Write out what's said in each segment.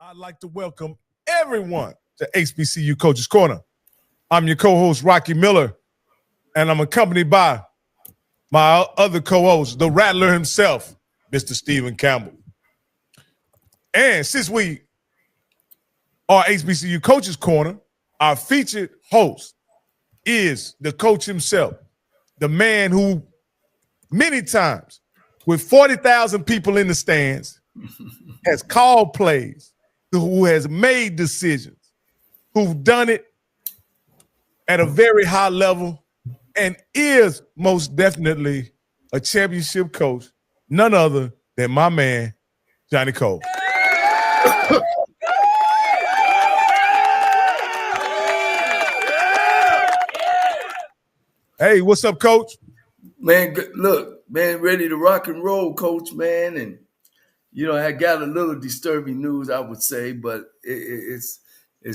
I'd like to welcome everyone to HBCU Coaches Corner. I'm your co-host, Rocky Miller, and I'm accompanied by my other co-host, the Rattler himself, Mr. Stephen Campbell. And since we are HBCU Coaches Corner, our featured host is the coach himself, the man who many times, with 40,000 people in the stands, has called plays, who has made decisions, who've done it at a very high level, and is most definitely a championship coach, none other than my man, Johnnie Cole. Hey, what's up, Coach? Man, look, man, ready to rock and roll, Coach, man. And, you know, I got a little disturbing news, I would say, but it's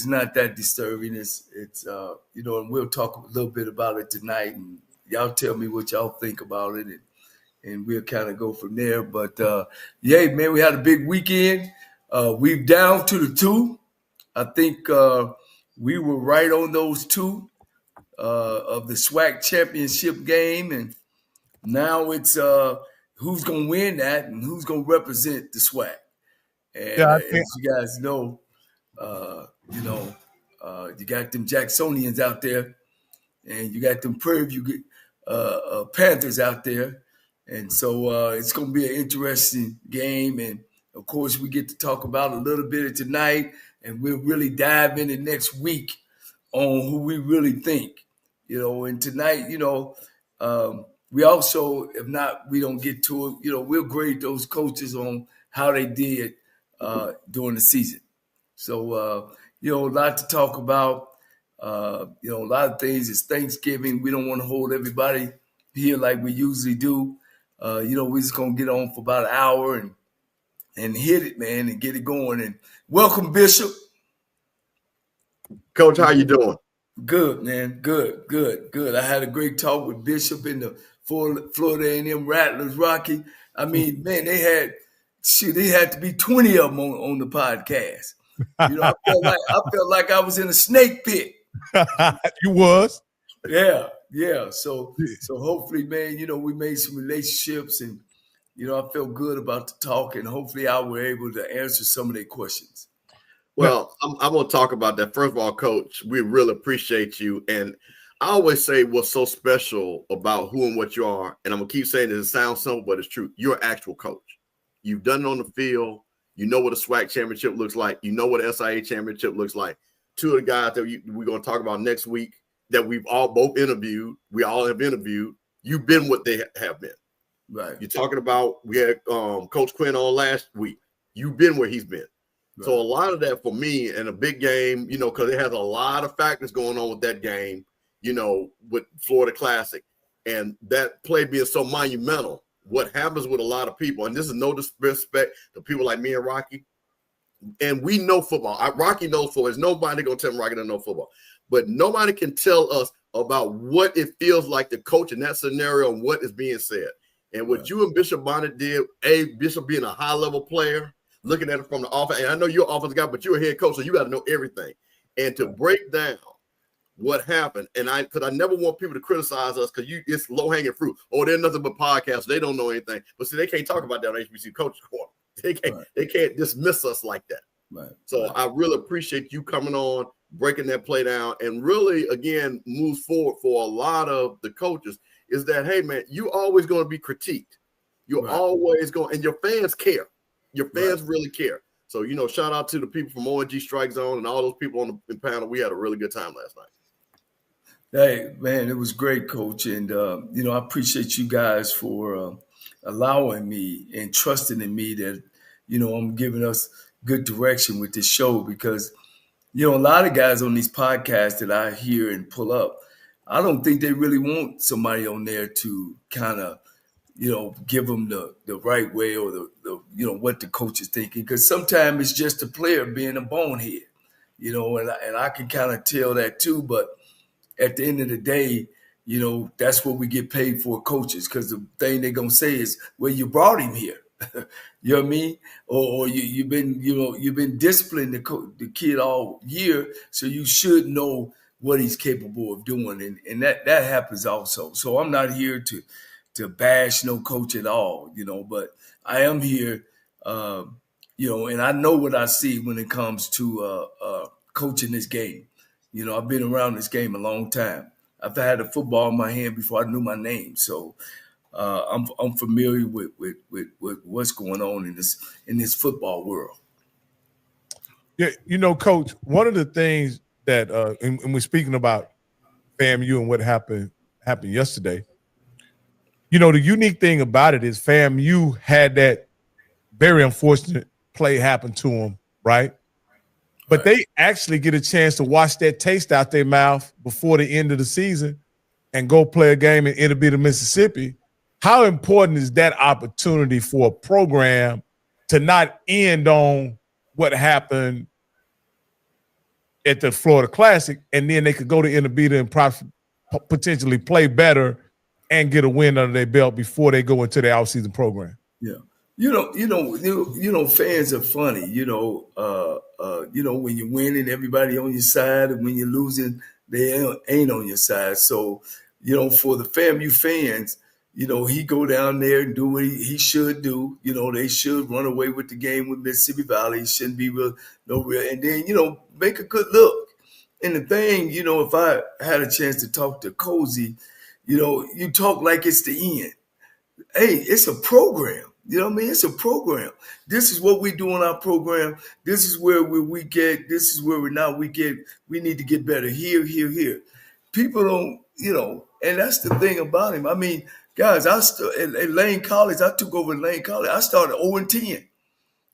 not that disturbing. It's you know, and we'll talk a little bit about it tonight. And y'all tell me what y'all think about it, and we'll kind of go from there. But, yeah, man, we had a big weekend. We're down to the 2. I think we were right on those 2 of the SWAC championship game, and now it's who's going to win that and who's going to represent the SWAC. And Yeah, as you guys know, you got them Jacksonians out there, and you got them Prairie View Panthers out there. And so it's going to be an interesting game. And, of course, we get to talk about a little bit of tonight, and we'll really dive into next week on who we really think. You know, and tonight, you know, we also, if not, we don't get to it, you know, we'll grade those coaches on how they did during the season. So, you know, a lot to talk about. You know, a lot of things. It's Thanksgiving. We don't want to hold everybody here like we usually do. You know, we're just going to get on for about an hour and hit it, man, and get it going. And welcome, Bishop. Coach, how you doing? Good, man. Good. I had a great talk with Bishop in the Florida A&M Rattlers, Rocky. I mean, man, they had to be 20 of them on the podcast. You know, I felt like I was in a snake pit. You was? Yeah. So hopefully, man, you know, we made some relationships, and, you know, I felt good about the talk, and hopefully I were able to answer some of their questions. Well, I'm going to talk about that. First of all, Coach, we really appreciate you. And I always say what's so special about who and what you are. And I'm going to keep saying this. It sounds simple, but it's true. You're an actual coach. You've done it on the field. You know what a SWAC championship looks like. You know what an SIA championship looks like. 2 of the guys that we're going to talk about next week that we've all both interviewed, we all have interviewed, you've been what they have been. Right. You're talking about, we had Coach Quinn on last week. You've been where he's been. Right. So a lot of that for me in a big game, you know, because it has a lot of factors going on with that game, you know, with Florida Classic. And that play being so monumental, what happens with a lot of people, and this is no disrespect to people like me and Rocky, and we know football. Rocky knows football. There's nobody going to tell me Rocky doesn't know football. But nobody can tell us about what it feels like to coach in that scenario and what is being said. And what you and Bishop Bonnet did, Bishop being a high-level player, looking at it from the offense, and I know you're an offensive guy, but you're a head coach, so you got to know everything. And to break down what happened, and because I never want people to criticize us because it's low-hanging fruit. Oh, they're nothing but podcasts. They don't know anything. But see, they can't talk about that on HBCU Coaches Corner. They can't dismiss us like that. Right. So I really appreciate you coming on, breaking that play down, and really, again, moves forward for a lot of the coaches is that, hey, man, you're always going to be critiqued. You're always going, and your fans care. Your fans really care. So, you know, shout out to the people from ONG Strike Zone and all those people on the panel. We had a really good time last night. Hey, man, it was great, Coach. And, you know, I appreciate you guys for allowing me and trusting in me that, you know, I'm giving us good direction with this show because, you know, a lot of guys on these podcasts that I hear and pull up, I don't think they really want somebody on there to kind of, you know, give them the right way or the you know, what the coach is thinking. Because sometimes it's just a player being a bonehead, you know, and I can kind of tell that too. But at the end of the day, you know, that's what we get paid for, coaches, because the thing they're going to say is, well, you brought him here. You know what I mean? Or you've been disciplining the kid all year, so you should know what he's capable of doing, and that happens also. So I'm not here to bash no coach at all, but I am here, and I know what I see when it comes to coaching this game. I've been around this game a long time. I've had a football in my hand before I knew my name, so I'm familiar with what's going on in this football world. Yeah, Coach, one of the things that and we're speaking about FAMU and what happened yesterday. The unique thing about it is FAMU had that very unfortunate play happen to them, right? But they actually get a chance to wash that taste out their mouth before the end of the season and go play a game in Inner Mississippi. How important is that opportunity for a program to not end on what happened at the Florida Classic, and then they could go to Inner and potentially play better and get a win under their belt before they go into the outseason program? Yeah. Fans are funny. When you're winning, everybody on your side, and when you're losing, they ain't on your side. So, for the FAMU fans, he go down there and do what he should do. They should run away with the game with Mississippi Valley. It shouldn't be real, and then, make a good look. And the thing, if I had a chance to talk to Cozy, you talk like it's the end. Hey, it's a program. You know what I mean? It's a program. This is what we do in our program. This is where we're weak at. This is where we're not weak at. We need to get better here, here, here. People don't, and that's the thing about him. I mean, guys, at Lane College, I took over Lane College. I started 0-10.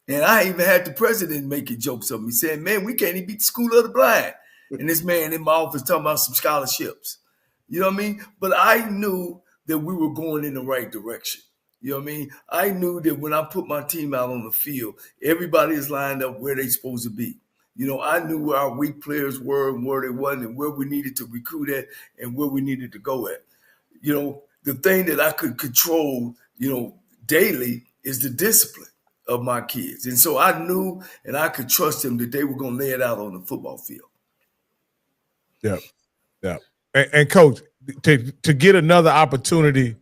And I even had the president making jokes of me, saying, man, we can't even beat the School of the Blind. And this man in my office talking about some scholarships. You know what I mean? But I knew that we were going in the right direction. You know what I mean? I knew that when I put my team out on the field, everybody is lined up where they're supposed to be. I knew where our weak players were and where they wasn't and where we needed to recruit at and where we needed to go at. The thing that I could control, daily is the discipline of my kids. And so I knew and I could trust them that they were going to lay it out on the football field. Yeah. Yeah. And Coach, to get another opportunity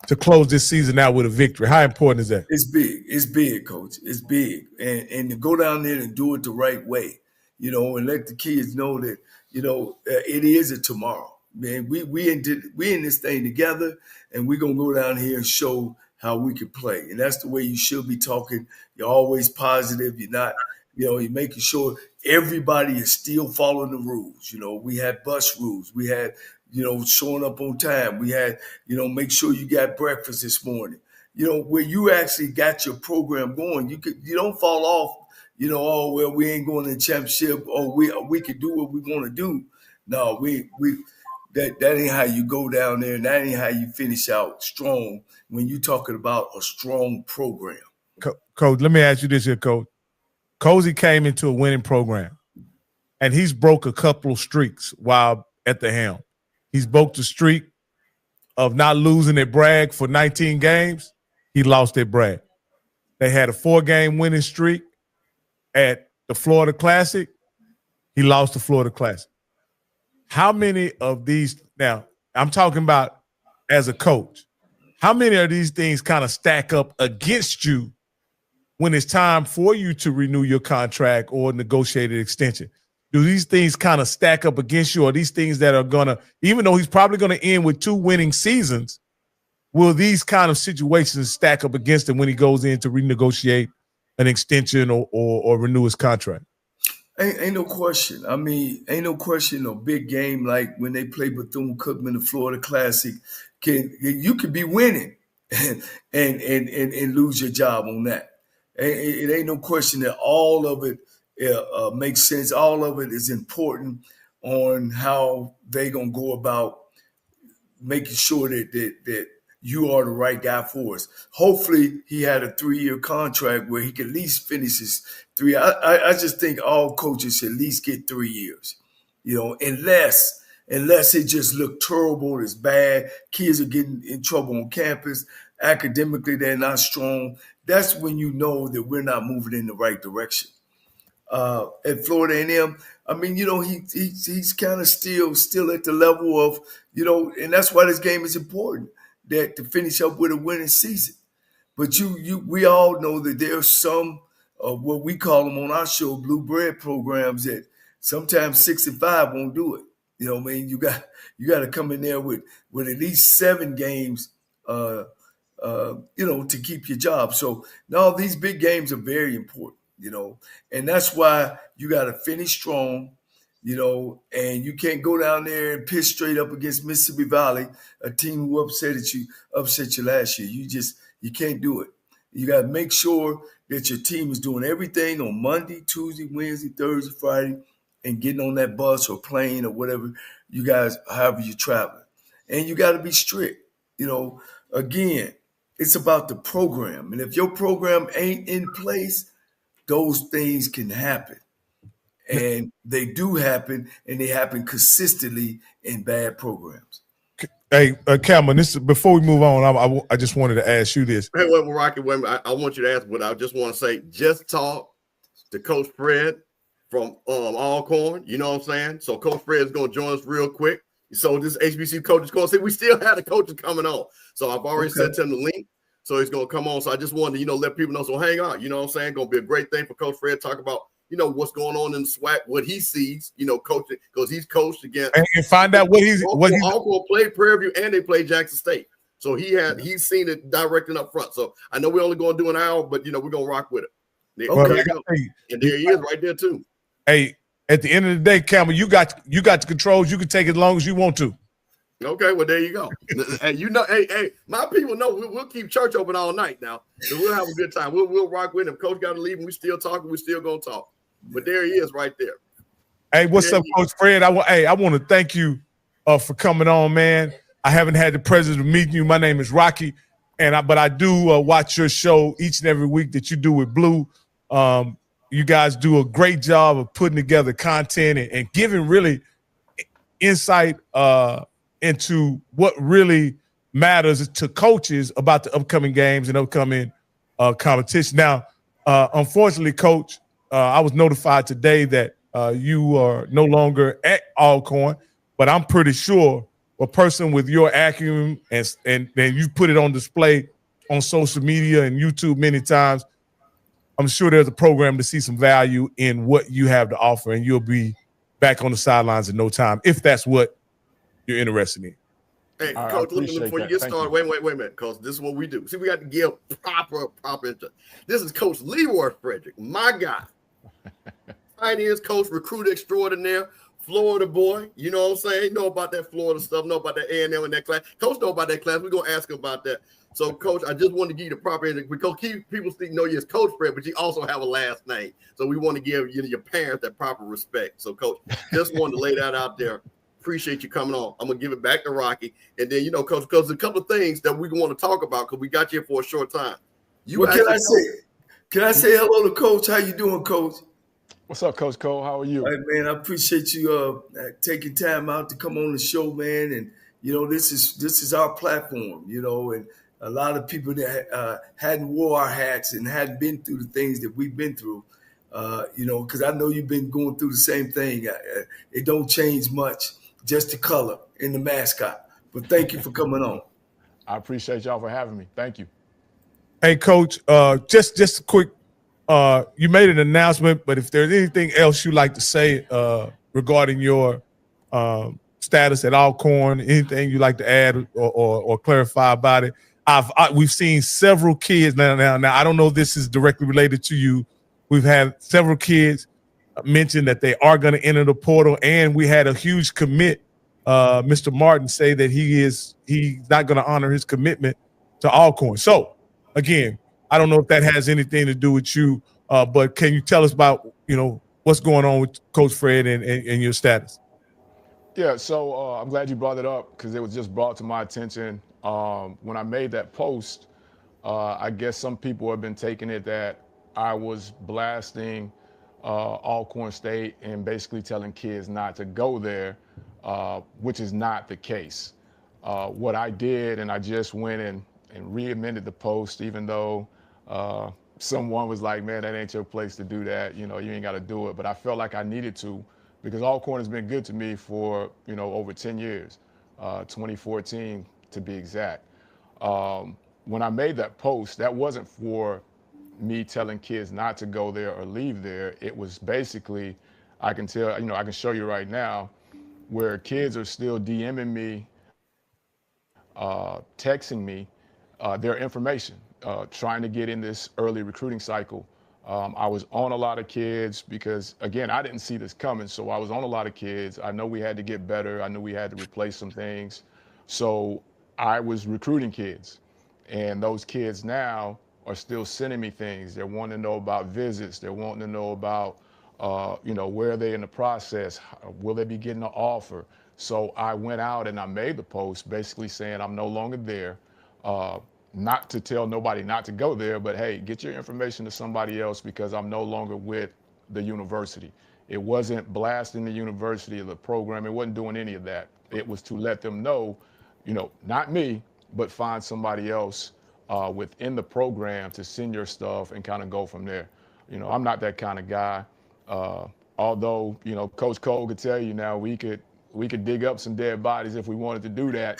to close this season out with a victory, how important is that? It's big. It's big, Coach. It's big. And to go down there and do it the right way, and let the kids know that, it is a tomorrow. Man, we in this thing together, and we're going to go down here and show how we can play. And that's the way you should be talking. You're always positive. You're not, you're making sure everybody is still following the rules. We had bus rules. We had, showing up on time. We had, make sure you got breakfast this morning. Where you actually got your program going, you don't fall off, oh, well, we ain't going to the championship, or we could do what we want to do. No, that ain't how you go down there, and that ain't how you finish out strong when you're talking about a strong program. Coach, let me ask you this here, Coach. Cozy came into a winning program, and he's broke a couple of streaks while at the helm. He's broke the streak of not losing at Bragg for 19 games. He lost at Bragg. They had a 4-game winning streak at the Florida Classic. He lost the Florida Classic. How many of these, now I'm talking about as a coach, how many of these things kind of stack up against you when it's time for you to renew your contract or negotiate an extension? Do these things kind of stack up against you, or these things that are going to, even though he's probably going to end with 2 winning seasons, will these kind of situations stack up against him when he goes in to renegotiate an extension or renew his contract? Ain't no question. I mean, ain't no question. A big game like when they play Bethune-Cookman, the Florida Classic, you could be winning and lose your job on that. It ain't no question that all of it makes sense. All of it is important on how they gonna go about making sure that you are the right guy for us. Hopefully, he had a 3-year contract where he could at least finish his 3. I just think all coaches should at least get 3 years, unless it just looked terrible, it's bad, kids are getting in trouble on campus. academically they're not strong, that's when you know that we're not moving in the right direction. At Florida A&M, I mean, he's kind of still at the level of, and that's why this game is important, that to finish up with a winning season. But we all know that there's some what we call them on our show, blue bread programs, that sometimes 6 and 5 won't do it. You know what I mean? You got to come in there with at least 7 games, to keep your job. So now these big games are very important, and that's why you got to finish strong, and you can't go down there and piss straight up against Mississippi Valley, a team who upset you last year. You can't do it. You got to make sure that your team is doing everything on Monday, Tuesday, Wednesday, Thursday, Friday, and getting on that bus or plane or whatever however you're traveling. And you got to be strict. Again, it's about the program. And if your program ain't in place, those things can happen. And they do happen, and they happen consistently in bad programs. Hey, Cameron, this is before we move on. I just wanted to ask you this. Hey, wait, Rocky, wait a minute. I want you to ask, but I just want to say, just talk to Coach Fred from Alcorn. You know what I'm saying? So Coach Fred is going to join us real quick. So this HBCU Coaches Corner, see, we still have the coaches coming on. So I've already sent him the link. So he's going to come on. So I just wanted to, let people know. So hang on. You know what I'm saying? Going to be a great thing for Coach Fred to talk about, what's going on in the SWAC, what he sees, coaching, because he's coached against. And find out what he's Alcorn played Prairie View and they played Jackson State. So he's seen it directing up front. So I know we're only going to do an hour, but, we're going to rock with it. Okay. And there he is right there too. Hey, at the end of the day, Cameron, you got the controls. You can take it as long as you want to. Okay, well, there you go. Hey, hey, my people know we'll keep church open all night now. So we'll have a good time. We'll rock with him. Coach got to leave and we still talking. We're still going to talk. But there he is right there. Hey, what's up, Coach Fred? I want to thank you for coming on, man. I haven't had the pleasure of meeting you. My name is Rocky, but I do watch your show each and every week that you do with Blue. You guys do a great job of putting together content and giving really insight into what really matters to coaches about the upcoming games and upcoming competition. Now, unfortunately, Coach, I was notified today that you are no longer at Alcorn, but I'm pretty sure a person with your acumen and you put it on display on social media and YouTube many times, I'm sure there's a program to see some value in what you have to offer, and you'll be back on the sidelines in no time if that's what you're interested in. Hey, Coach, before you get started, wait a minute, because this is what we do. See, we got to give proper intro. This is Coach Leroy Frederick, my guy. Finance coach, recruit extraordinaire, Florida boy. You know what I'm saying? Know about that Florida stuff, know about that A&M in that class. Coach know about that class. We're going to ask him about that. So, Coach, I just want to give you the proper intro because people know you as Coach Fred, but you also have a last name. So we want to give your parents that proper respect. So, Coach, just wanted to lay that out there. Appreciate you coming on. I'm going to give it back to Rocky. And then, Coach, because a couple of things that we want to talk about because we got you here for a short time. Can I say hello to Coach? How you doing, Coach? What's up, Coach Cole? How are you? Hey, man, I appreciate you taking time out to come on the show, man. And this is our platform, and a lot of people that hadn't wore our hats and hadn't been through the things that we've been through, because I know you've been going through the same thing. It don't change much, just the color and the mascot. But thank you for coming on. I appreciate y'all for having me. Thank you. Hey, Coach, just a quick. You made an announcement, but if there's anything else you'd like to say regarding your status at Alcorn, anything you'd like to add or clarify about it, we've seen several kids now. I don't know if this is directly related to you. We've had several kids mention that they are going to enter the portal, and we had a huge commit, Mr. Martin, say that he's not going to honor his commitment to Alcorn. So, again, I don't know if that has anything to do with you, but can you tell us about, what's going on with Coach Fred and your status? Yeah, so I'm glad you brought it up because it was just brought to my attention. When I made that post, I guess some people have been taking it that I was blasting Alcorn State and basically telling kids not to go there, which is not the case. What I did, and I just went re-amended the post, even though someone was like, man, that ain't your place to do that. You know, you ain't got to do it. But I felt like I needed to, because Alcorn's been good to me for, you know, over 10 years, 2014 to be exact. When I made that post, that wasn't for me telling kids not to go there or leave there. It was basically, I can tell, you know, I can show you right now where kids are still DMing me, texting me their information, trying to get in this early recruiting cycle. I was on a lot of kids because, again, I didn't see this coming. So I was on a lot of kids. I know we had to get better. I knew we had to replace some things. So I was recruiting kids. And those kids now are still sending me things. They're wanting to know about visits. They're wanting to know about, you know, where are they in the process? Will they be getting an offer? So I went out and I made the post basically saying I'm no longer there. Not to tell nobody not to go there, but hey, get your information to somebody else because I'm no longer with the university. It wasn't blasting the university or the program. It wasn't doing any of that. It was to let them know, you know, not me, but find somebody else within the program to send your stuff and kind of go from there. You know, I'm not that kind of guy. Although, you know, Coach Cole could tell you now we could dig up some dead bodies if we wanted to do that.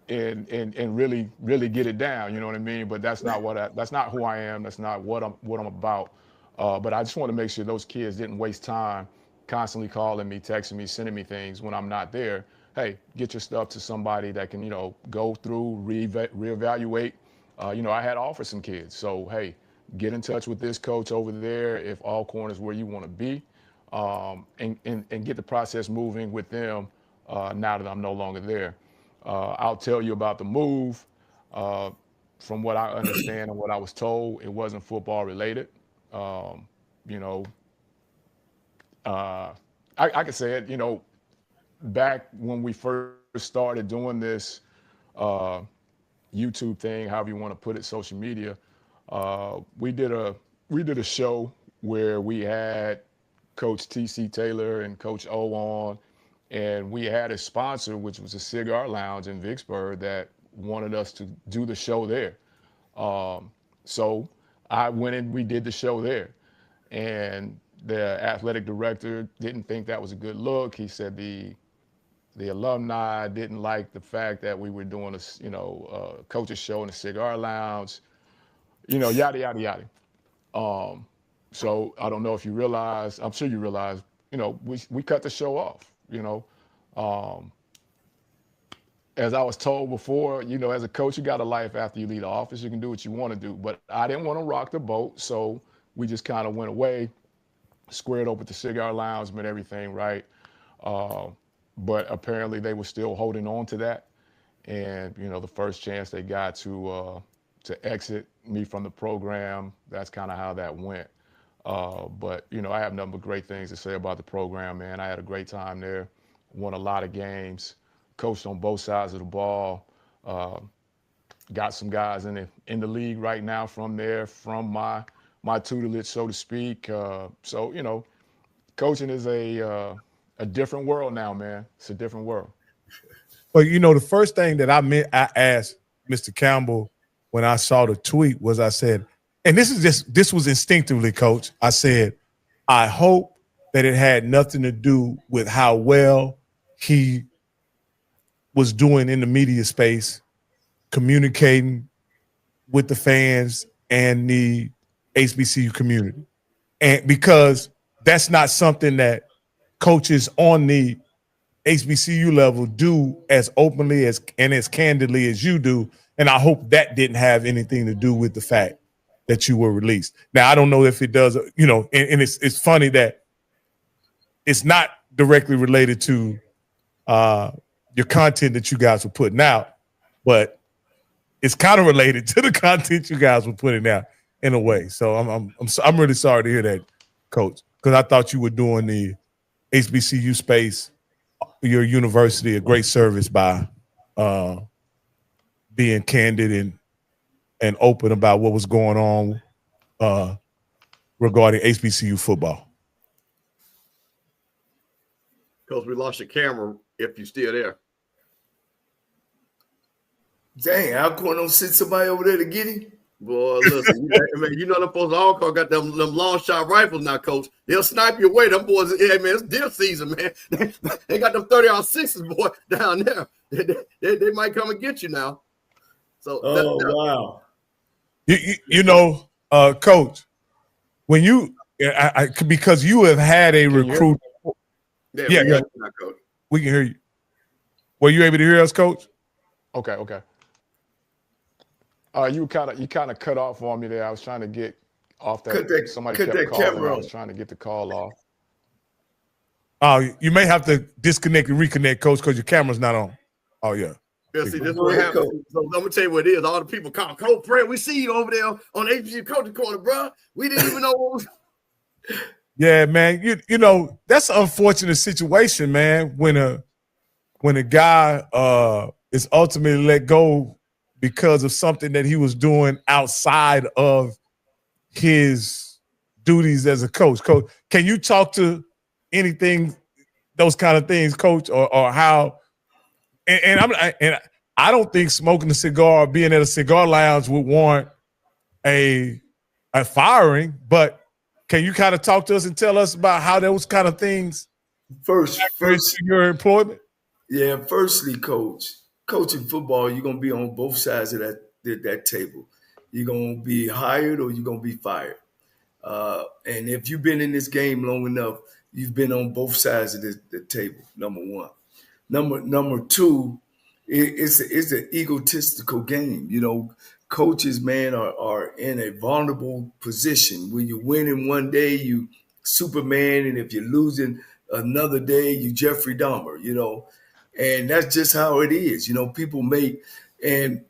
And really get it down, you know what I mean? But that's not that's not who I am. That's not what I'm about. But I just want to make sure those kids didn't waste time constantly calling me, texting me, sending me things when I'm not there. Hey, get your stuff to somebody that can, you know, go through, reevaluate. You know, I had offered some kids. So, hey, get in touch with this coach over there if Alcorn is where you want to be, and get the process moving with them now that I'm no longer there. I'll tell you about the move. From what I understand and what I was told, it wasn't football related. You know, I could say it, you know, back when we first started doing this YouTube thing, however you want to put it, social media, we did a show where we had Coach T.C. Taylor and Coach O on, and we had a sponsor, which was a cigar lounge in Vicksburg, that wanted us to do the show there. So I went and we did the show there. And the athletic director didn't think that was a good look. He said the alumni didn't like the fact that we were doing a coach's show in a cigar lounge, you know, yada, yada, yada. So I don't know if you realize, I'm sure you realize, you know, we cut the show off, you know. As I was told before, you know, as a coach, you got a life after you leave the office. You can do what you want to do. But I didn't want to rock the boat, so we just kind of went away, squared up with the cigar lounge, made everything right. But apparently they were still holding on to that. And, you know, the first chance they got to exit me from the program, that's kind of how that went. But, you know, I have nothing but great things to say about the program, man. I had a great time there, won a lot of games, coached on both sides of the ball, got some guys in the league right now from there, from my tutelage, so to speak. So, you know, coaching is a different world now, man. It's a different world. Well, you know, the first thing that I asked Mr. Campbell when I saw the tweet was, I said, and this was instinctively, Coach. I said, I hope that it had nothing to do with how well he was doing in the media space, communicating with the fans and the HBCU community. And because that's not something that coaches on the HBCU level do as openly and as candidly as you do. And I hope that didn't have anything to do with the fact that you were released. Now, I don't know if it does, you know, and it's funny that it's not directly related to your content that you guys were putting out, but it's kind of related to the content you guys were putting out in a way. So I'm really sorry to hear that, Coach, because I thought you were doing the HBCU space, your university, a great service by being candid and open about what was going on regarding HBCU football. Coach, we lost your camera if you're still there. Dang, Alcorn don't send somebody over there to get him? Boy, listen, man, you know them folks all got them long shot rifles now, coach. They'll snipe you away. Them boys, hey man, it's deer season, man. They got them 30-06s, boy, down there. They might come and get you now. So, wow. You know, coach, when you because you have had a recruit. Yeah, coach. We can hear you. Were you able to hear us, coach? Okay. You kind of cut off on me there. I was trying to get off that. Somebody kept calling. I was trying to get the call off. You may have to disconnect and reconnect, coach, because your camera's not on. Oh yeah. Yeah, see, this is what happens. So I'm gonna tell you what it is. All the people call, Coach Fred, we see you over there on HBCU Coaches Corner, bro. We didn't even know what was. Yeah, man. You know, that's an unfortunate situation, man, when a guy is ultimately let go because of something that he was doing outside of his duties as a coach. Coach, can you talk to anything, those kind of things, coach, or how? And I don't think smoking a cigar or being at a cigar lounge would warrant a firing, but can you kind of talk to us and tell us about how those kind of things first your employment? Yeah, firstly, coaching football, you're gonna be on both sides of that table. You're gonna be hired or you're gonna be fired. And if you've been in this game long enough, you've been on both sides of the table. Number one. Number two, it's an egotistical game. You know, coaches, man, are in a vulnerable position. When you're winning one day, you Superman, and if you're losing another day, you Jeffrey Dahmer. You know, and that's just how it is. You know, people make, and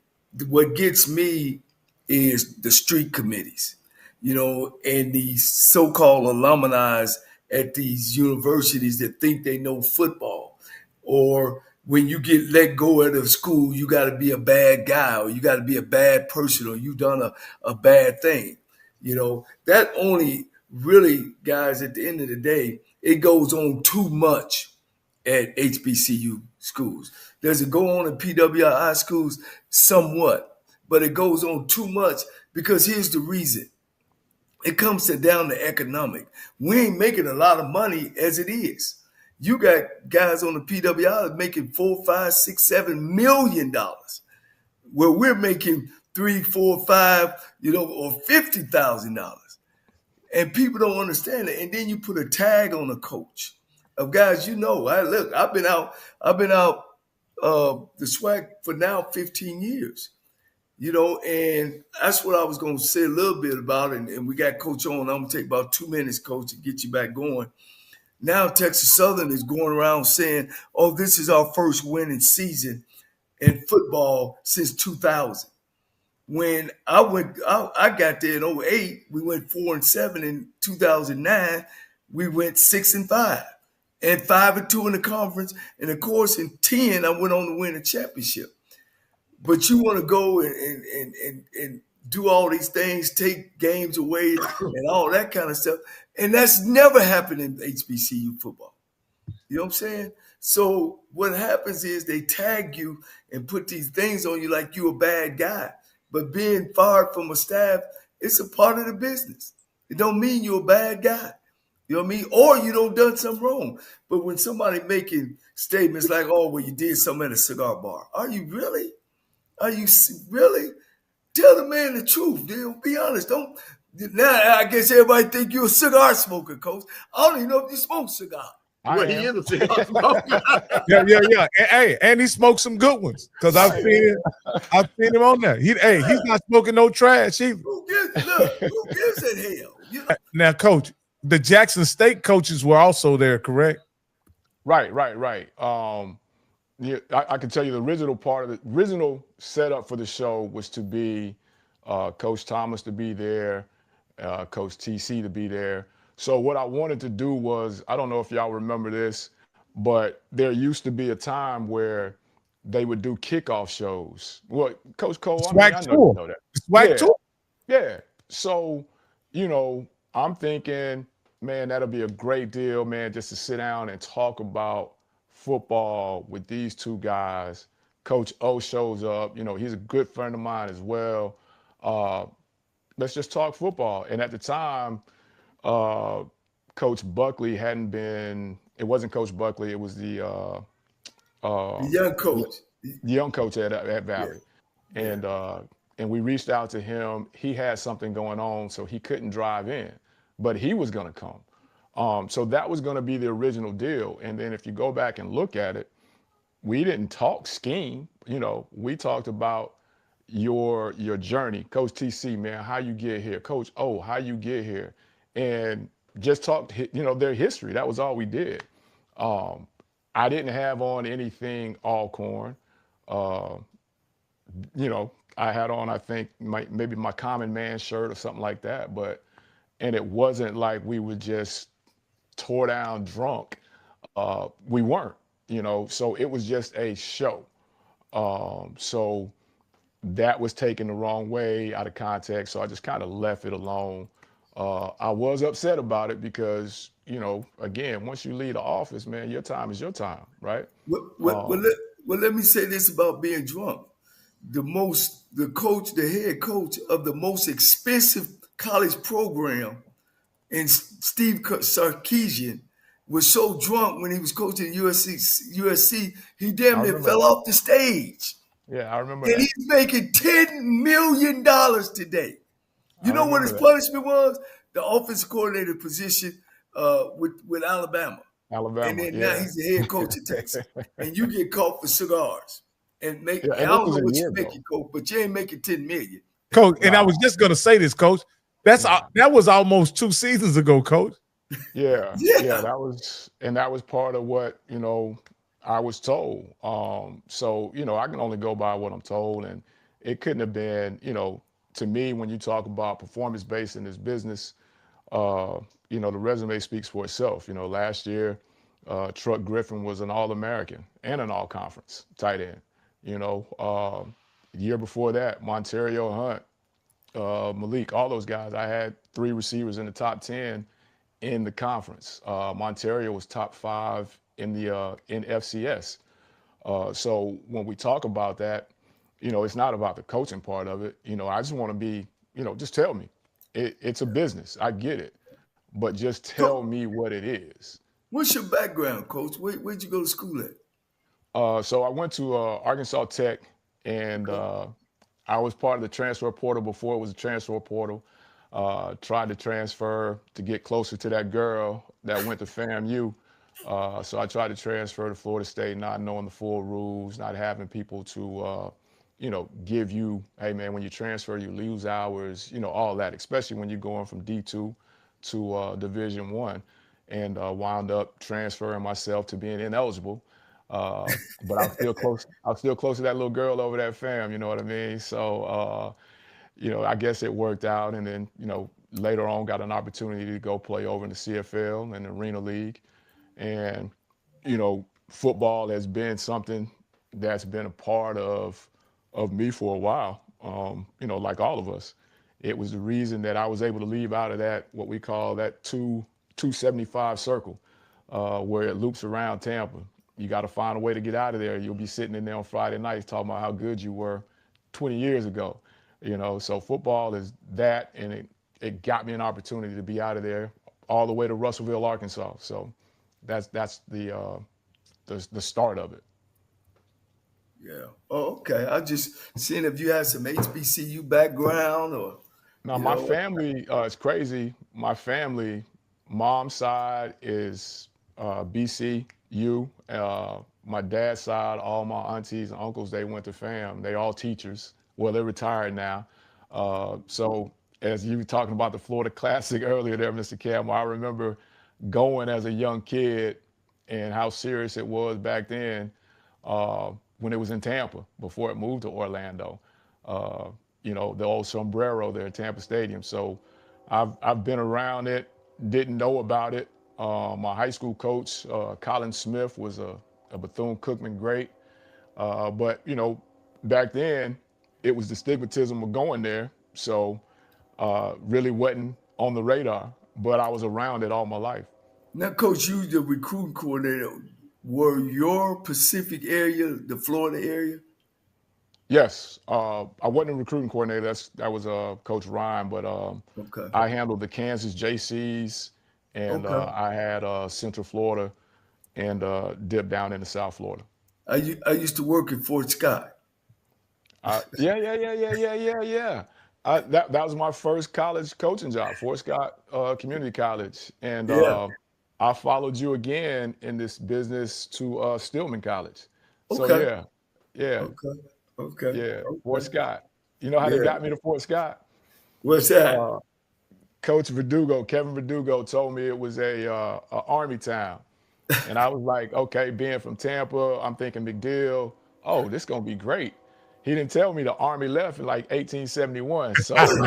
what gets me is the street committees. You know, and these so-called alumni at these universities that think they know football. Or when you get let go out of school, you got to be a bad guy, or you got to be a bad person, or you done a bad thing. You know, that only really, guys, at the end of the day, it goes on too much at HBCU schools. Does it go on in PWI schools? Somewhat, but it goes on too much because here's the reason. It comes down to economic. We ain't making a lot of money as it is. You got guys on the PWI making $4, $5, $6, $7 million, where we're making $3, $4, $5, or $50,000, and people don't understand it. And then you put a tag on a coach of guys. I've been out the SWAC for now 15 years. And that's what I was going to say a little bit about, and we got Coach on. I'm going to take about 2 minutes, Coach, to get you back going. Now Texas Southern is going around saying, oh, this is our first winning season in football since 2000. When I got there in 2008, we went 4-7. In 2009, we went 6-5 and 5-2 in the conference. And of course, in 10, I went on to win a championship. But you want to go and do all these things, take games away and all that kind of stuff. And that's never happened in HBCU football. You know what I'm saying? So what happens is they tag you and put these things on you like you're a bad guy. But being fired from a staff, it's a part of the business. It don't mean you're a bad guy. You know what I mean? Or you don't done something wrong. But when somebody making statements like, oh, well, you did something at a cigar bar. Are you really? Are you really? Tell the man the truth. Be honest. Now I guess everybody think you're a cigar smoker, Coach. I don't even know if you smoke cigar. Well, he is a cigar smoker. Yeah. And he smoked some good ones because I've seen him on there. He's not smoking no trash either. Who gives a hell? Now, Coach, the Jackson State coaches were also there, correct? Right. Yeah, I can tell you the original setup for the show was to be Coach Thomas to be there, Coach TC to be there. So what I wanted to do was, I don't know if y'all remember this, but there used to be a time where they would do kickoff shows. Well, Coach Cole, I know you know that. SWAC tour. Yeah. So, I'm thinking, man, that'll be a great deal, man, just to sit down and talk about football with these two guys Coach O shows up. You know, he's a good friend of mine as well. Let's just talk football. And at the time, Coach Buckley hadn't been. It wasn't Coach Buckley. It was the young coach. young coach at Yeah. Valley, and we reached out to him. He had something going on, so he couldn't drive in, but he was going to come. So that was going to be the original deal. And then if you go back and look at it, we didn't talk scheme. You know, we talked about your journey, Coach TC, man, how you get here, Coach O, how you get here, and just talked, you know, their history. That was all we did. I didn't have on anything Alcorn. You know, I had on, I think, maybe my common man shirt or something like that. And it wasn't like we were just tore down drunk. We weren't, you know, so it was just a show. So that was taken the wrong way, out of context. So I just kind of left it alone. I was upset about it because, you know, again, once you leave the office, man, your time is your time, right? Well, let me say this about being drunk. The head coach of the most expensive college program, and Steve Sarkisian, was so drunk when he was coaching USC, he damn near fell off the stage. Yeah, I remember and that. He's making $10 million today. You know what his punishment was? The offensive coordinator position with Alabama. And then now he's the head coach of Texas. And you get caught for cigars. And I don't know what you're making, Coach, but you ain't making $10 million. Coach, and I was just going to say this, Coach. That was almost 2 seasons ago, Coach. Yeah, that was part of what, you know, I was told. So, you know, I can only go by what I'm told, and it couldn't have been, you know, to me, when you talk about performance-based in this business, you know, the resume speaks for itself. You know, last year, Truck Griffin was an All-American and an All-Conference tight end. You know, the year before that, Monterio Hunt, Malik, all those guys, I had 3 receivers in the top 10 in the conference. Monterio was top 5 in FCS. So when we talk about that, you know, it's not about the coaching part of it. You know, I just want to be, you know, just tell me. It's a business. I get it. But just tell me what it is. What's your background, Coach? Where'd you go to school at? So I went to Arkansas Tech, and I was part of the transfer portal before it was a transfer portal. Tried to transfer to get closer to that girl that went to FAMU. So I tried to transfer to Florida State, not knowing the full rules, not having people to, you know, give you, hey, man, when you transfer, you lose hours, you know, all that, especially when you're going from D2 to Division I, and wound up transferring myself to being ineligible. But I'm still close. I'm still close to that little girl over that fam. You know what I mean? So, you know, I guess it worked out. And then, you know, later on got an opportunity to go play over in the CFL and the Arena League. And, you know, football has been something that's been a part of me for a while. You know, like all of us, it was the reason that I was able to leave out of that, what we call that 275 circle, where it loops around Tampa. You got to find a way to get out of there. You'll be sitting in there on Friday nights talking about how good you were 20 years ago. You know, so football is that, and it got me an opportunity to be out of there all the way to Russellville, Arkansas. So that's the start of it. Yeah. Oh, okay. I just seeing if you had some HBCU background or. Now, my family is crazy. My family, mom's side is BCU. My dad's side, all my aunties and uncles, they went to FAM. They all teachers. Well, they're retired now. So as you were talking about the Florida Classic earlier there, Mr. Campbell, I remember going as a young kid and how serious it was back then when it was in Tampa before it moved to Orlando. You know, the old sombrero there at Tampa Stadium. So I've been around it, didn't know about it. My high school coach, Colin Smith, was a Bethune-Cookman great. But, you know, back then, it was the stigmatism of going there. So really wasn't on the radar, but I was around it all my life. Now, Coach, you the recruiting coordinator. Were your Pacific area, the Florida area? Yes, I wasn't a recruiting coordinator. That was Coach Ryan, but Okay. I handled the Kansas JCs, and Okay. I had Central Florida and dipped down into South Florida. I used to work at Fort Scott. Yeah. That was my first college coaching job, Fort Scott Community College, and Yeah. I followed you again in this business to Stillman College. So Okay. yeah, Okay. Okay. yeah, Fort Okay. Scott. You know how they Yeah. got me to Fort Scott? What's that? Uh, Coach Verdugo, Kevin Verdugo, told me it was a Army town, and I was like, okay, being from Tampa, I'm thinking big deal. Oh, this gonna be great. He didn't tell me the Army left in like 1871. So when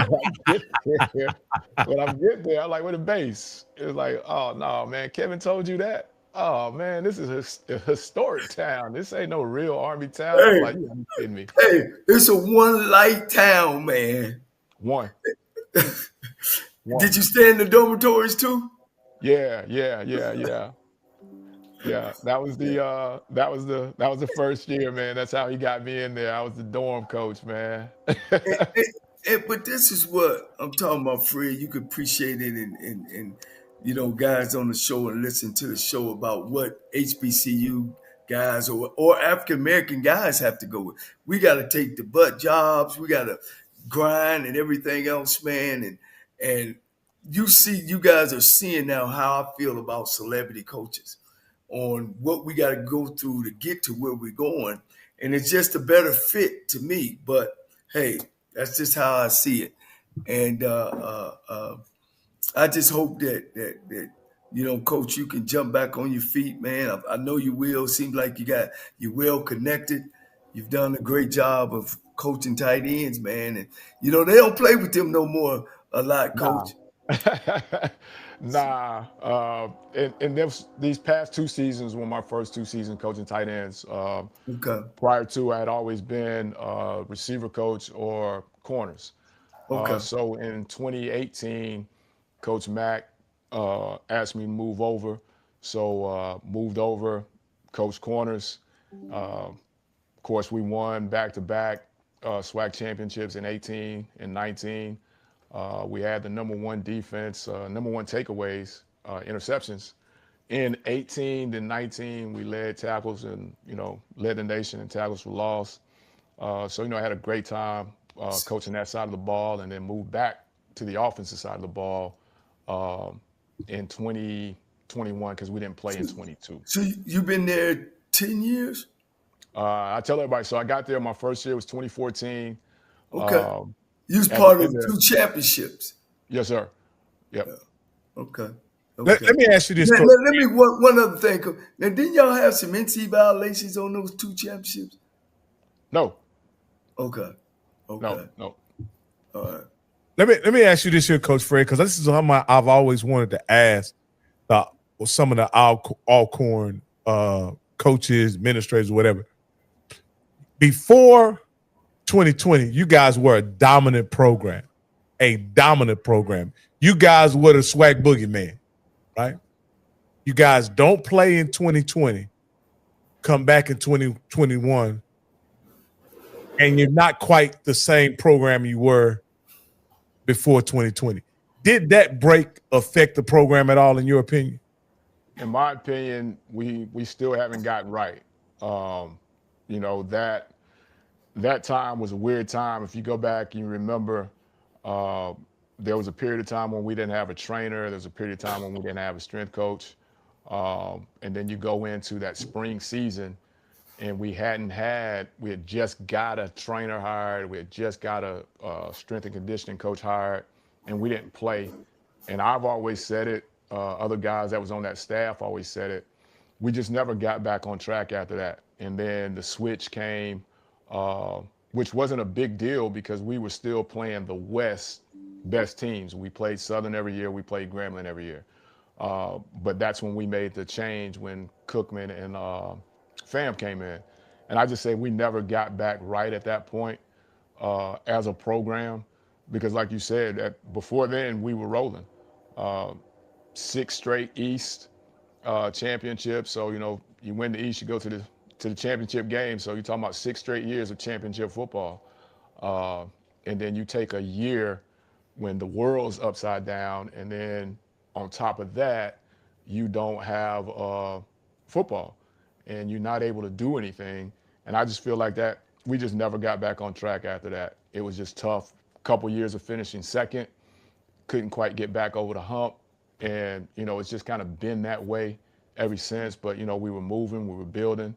I'm getting there, I'm like, where the base? It was like, oh no, man, Kevin told you that. Oh man, this is a historic town. This ain't no real Army town. I'm Hey, like, you gotta be kidding me. hey, it's a one light town, man. One, one. Did you stay in the dormitories too? Yeah. Yeah, that was the first year, man. That's how he got me in there. I was the dorm coach, man. But this is what I'm talking about, Fred. You could appreciate it, and guys on the show and listen to the show about what HBCU guys or African American guys have to go with. We got to take the butt jobs. We got to grind and everything else, man. And you guys are seeing now how I feel about celebrity coaches on what we got to go through to get to where we're going. And it's just a better fit to me. But hey, that's just how I see it. And I just hope that Coach, you can jump back on your feet, man. I know you will. Seems like you're well connected. You've done a great job of coaching tight ends, man. And they don't play with them no more a lot, Nah. Coach. Nah. And these past 2 seasons were my first 2 seasons coaching tight ends. Okay. Prior to, I had always been receiver coach or corners. Okay. So in 2018, Coach Mack asked me to move over. So moved over, coached corners. Of course, we won back-to-back SWAC championships in 18 and 19. We had the #1 defense, #1 takeaways, interceptions. In 18 and 19, we led tackles and, led the nation in tackles for loss. So, I had a great time coaching that side of the ball, and then moved back to the offensive side of the ball in 2021 because we didn't play in 22. So you've been there 10 years? I tell everybody, so I got there, my first year was 2014. Okay. You was At part the of end of- 2 championships. Yes, sir. Yep. Okay. Let me ask you this. Let, Coach. let me one other thing. Now, didn't y'all have some NC violations on those 2 championships? No. Okay. No. All right. Let me ask you this here, Coach Fred, because this is something I've always wanted to ask some of the Alcorn coaches, administrators, whatever. Before 2020, you guys were a dominant program. You guys were the SWAC boogeyman, right? You guys don't play in 2020, come back in 2021, and you're not quite the same program you were before 2020. Did that break affect the program at all, in your opinion? In my opinion, we still haven't gotten right. That time was a weird time. If you go back and you remember, there was a period of time when we didn't have a trainer. There was a period of time when we didn't have a strength coach. And then you go into that spring season, and we had just got a trainer hired. We had just got a strength and conditioning coach hired, and we didn't play. And I've always said it, other guys that was on that staff always said it. We just never got back on track after that. And then the switch came, which wasn't a big deal because we were still playing the West best teams. We played Southern every year. We played Grambling every year. But that's when we made the change when Cookman and Pham came in. And I just say we never got back right at that point as a program because like you said, before then we were rolling. 6 straight East championships. So, you win the East, you go to the to the championship game. So you're talking about 6 straight years of championship football. And then you take a year when the world's upside down, and then on top of that, you don't have football, and you're not able to do anything. And I just feel like that we just never got back on track after that. It was just tough. Couple years of finishing second, couldn't quite get back over the hump, and it's just kind of been that way ever since. But we were moving, we were building.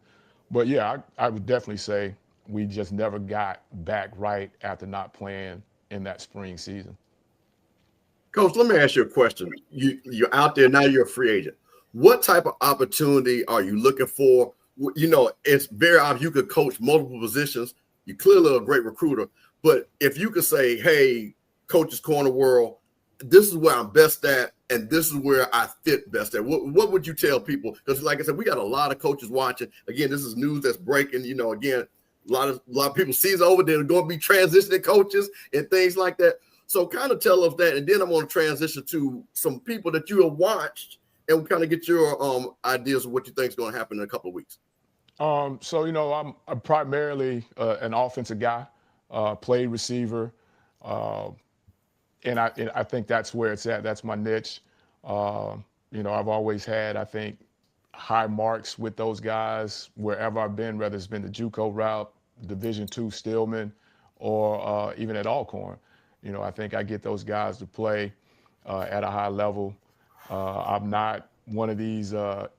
But yeah, I would definitely say we just never got back right after not playing in that spring season. Coach, let me ask you a question. You're out there now, you're a free agent. What type of opportunity are you looking for? It's very obvious you could coach multiple positions. You're clearly a great recruiter. But if you could say, hey, Coaches Corner world, this is where I'm best at, and this is where I fit best at, what would you tell people? Because like I said, we got a lot of coaches watching. Again, this is news that's breaking. Again, a lot of people season over, they're going to be transitioning coaches and things like that. So kind of tell us that, and then I'm going to transition to some people that you have watched and we'll kind of get your ideas of what you think is going to happen in a couple of weeks. So, I'm primarily an offensive guy, played receiver, and I think that's where it's at. That's my niche. I've always had, I think, high marks with those guys wherever I've been, whether it's been the JUCO route, Division II Stillman, or even at Alcorn. I think I get those guys to play at a high level. I'm not one of these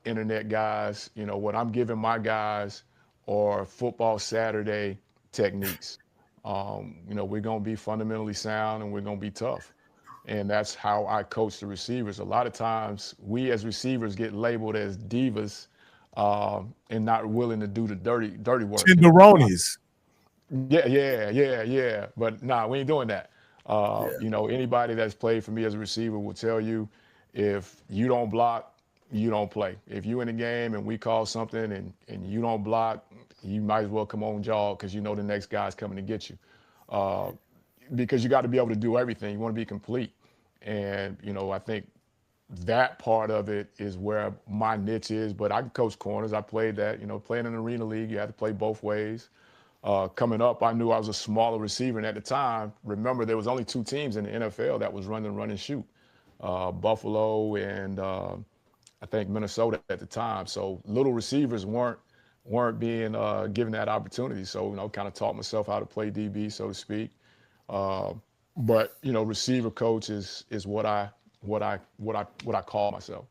internet guys. What I'm giving my guys are football Saturday techniques. We're going to be fundamentally sound and we're going to be tough. And that's how I coach the receivers. A lot of times we as receivers get labeled as divas and not willing to do the dirty work. Tenderonis. Yeah. But nah, we ain't doing that. Anybody that's played for me as a receiver will tell you, if you don't block, you don't play. If you in the game and we call something and you don't block, you might as well come on jog, because the next guy's coming to get you. Because you got to be able to do everything. You want to be complete. And, I think that part of it is where my niche is. But I can coach corners. I played that. Playing in an arena league, you had to play both ways. Coming up, I knew I was a smaller receiver. And at the time, remember, there was only 2 teams in the NFL that was run and shoot. Buffalo and I think Minnesota at the time. So little receivers weren't being given that opportunity. So kind of taught myself how to play DB, so to speak. But receiver coach is what I call myself.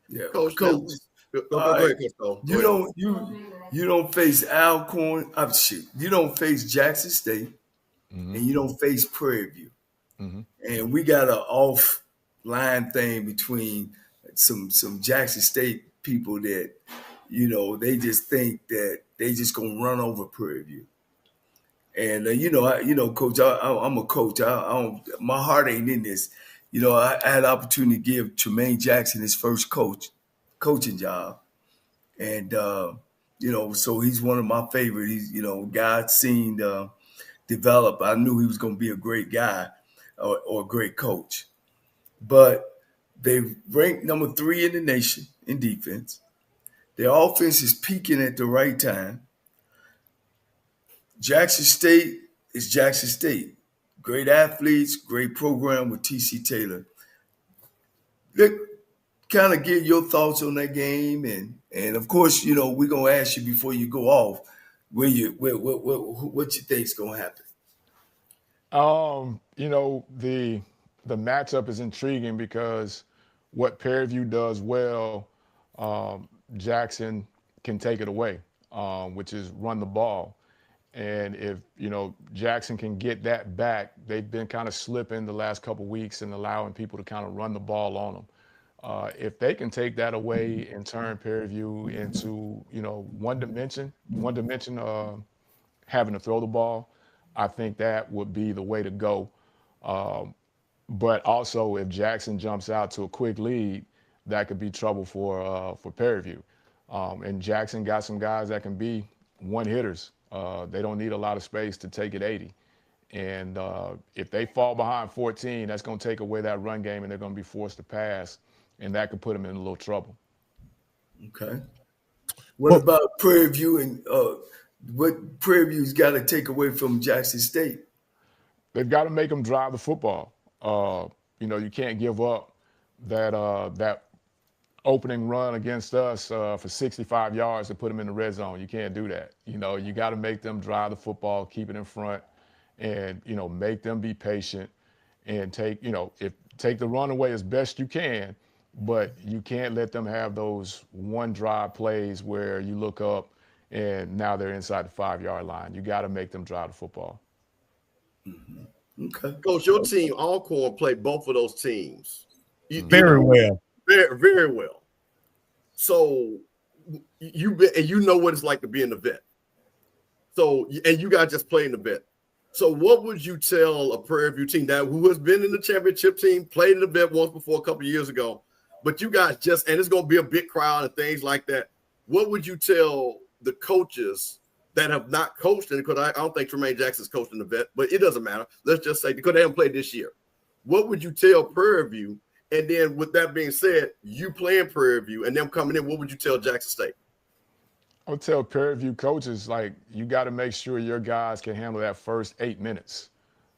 Yeah, Coach. Go ahead, Coach. You don't face Alcorn. You don't face Jackson State, Mm-hmm. and you don't face Prairie View. Mm-hmm. And we got an offline thing between some Jackson State people that, they just think that they just gonna run over Prairie View. And Coach, I'm a coach. I don't. My heart ain't in this. I had the opportunity to give Tremaine Jackson his first coaching job, and so he's one of my favorite. He's God seen develop. I knew he was going to be a great guy or a great coach, but they ranked number 3 in the nation in defense. Their offense is peaking at the right time. Jackson State is Jackson State. Great athletes, great program with T.C. Taylor. Kind of get your thoughts on that game, and of course, we're gonna ask you before you go off what you think's gonna happen. The matchup is intriguing because what Prairie View does well, Jackson can take it away, which is run the ball. And if, Jackson can get that back, they've been kind of slipping the last couple of weeks and allowing people to kind of run the ball on them. If they can take that away and turn Prairie View into, one dimension, having to throw the ball, I think that would be the way to go. But also, if Jackson jumps out to a quick lead, that could be trouble for Prairie View. And Jackson got some guys that can be one hitters. They don't need a lot of space to take it 80. And if they fall behind 14, that's going to take away that run game, and they're going to be forced to pass, and that could put them in a little trouble. Okay. What about Prairie View and what Prairie View's got to take away from Jackson State? They've got to make them drive the football. You can't give up that opening run against us for 65 yards to put them in the red zone. You can't do that. You got to make them drive the football, keep it in front, and make them be patient and take the run away as best you can, but you can't let them have those one drive plays where you look up and now they're inside the 5-yard line. You got to make them drive the football. Mm-hmm. Okay. Coach, your team, Alcorn, played both of those teams. Very well. Very, very well. So you know what it's like to be in the vet. So, and you guys just played in the vet. So what would you tell a Prairie View team who has been in the championship team, played in the vet once before a couple of years ago, but you guys and it's going to be a big crowd and things like that. What would you tell the coaches that have not coached? And because I don't think Tremaine Jackson's coached in the vet, but it doesn't matter. Let's just say because they haven't played this year. What would you tell Prairie View? And then with that being said, you playing Prairie View and them coming in, what would you tell Jackson State? I would tell Prairie View coaches, you got to make sure your guys can handle that first 8 minutes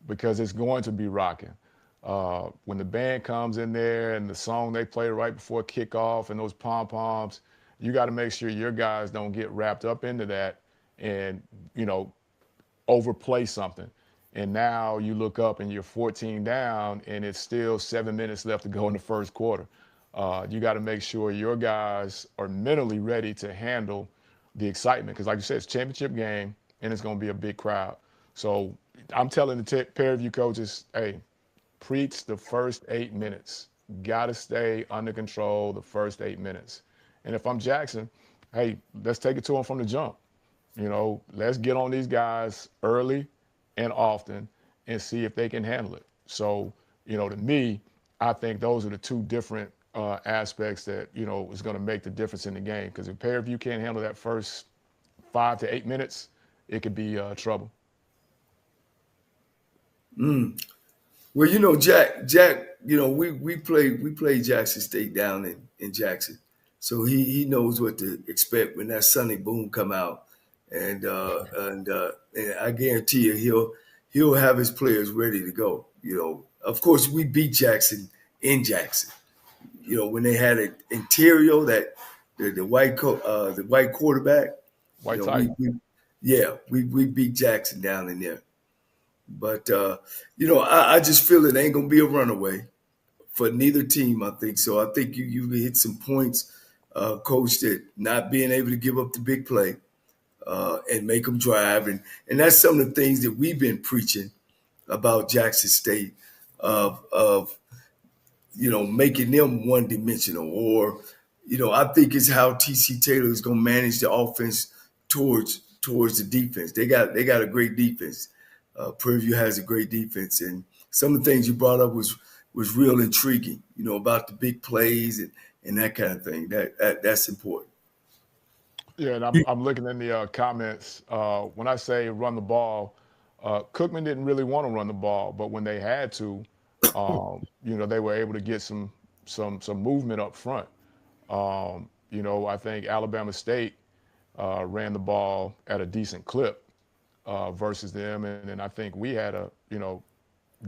because it's going to be rocking. When the band comes in there and the song they play right before kickoff and those pom-poms, you got to make sure your guys don't get wrapped up into that and, overplay something. And now you look up and you're 14 down and it's still 7 minutes left to go in the first quarter. You got to make sure your guys are mentally ready to handle the excitement. Because like you said, it's a championship game and it's going to be a big crowd. So I'm telling the Prairie View coaches, hey, preach the first 8 minutes. Got to stay under control the first 8 minutes. And if I'm Jackson, hey, let's take it to them from the jump. Let's get on these guys early and often and see if they can handle it. So, to me, I think those are the two different aspects that, is going to make the difference in the game. Because if Prairie View can't handle that first 5 to 8 minutes, it could be trouble. Well, Jack, we played Jackson State down in Jackson. So he knows what to expect when that Sunny Boom come out. And I guarantee you he'll have his players ready to go. Of course we beat Jackson in Jackson. When they had an interior that the white quarterback. White Tiger. We beat Jackson down in there. But I just feel it ain't gonna be a runaway for neither team. I think so. I think you hit some points, Coach, that not being able to give up the big play. And make them drive. And that's some of the things that we've been preaching about Jackson State of making them one-dimensional. Or, I think it's how T.C. Taylor is going to manage the offense towards the defense. They got a great defense. Prairie View has a great defense. And some of the things you brought up was real intriguing, about the big plays and that kind of thing. That's important. Yeah, and I'm looking in the comments. When I say run the ball, Cookman didn't really want to run the ball, but when they had to, they were able to get some movement up front. I think Alabama State ran the ball at a decent clip versus them, and then I think we had a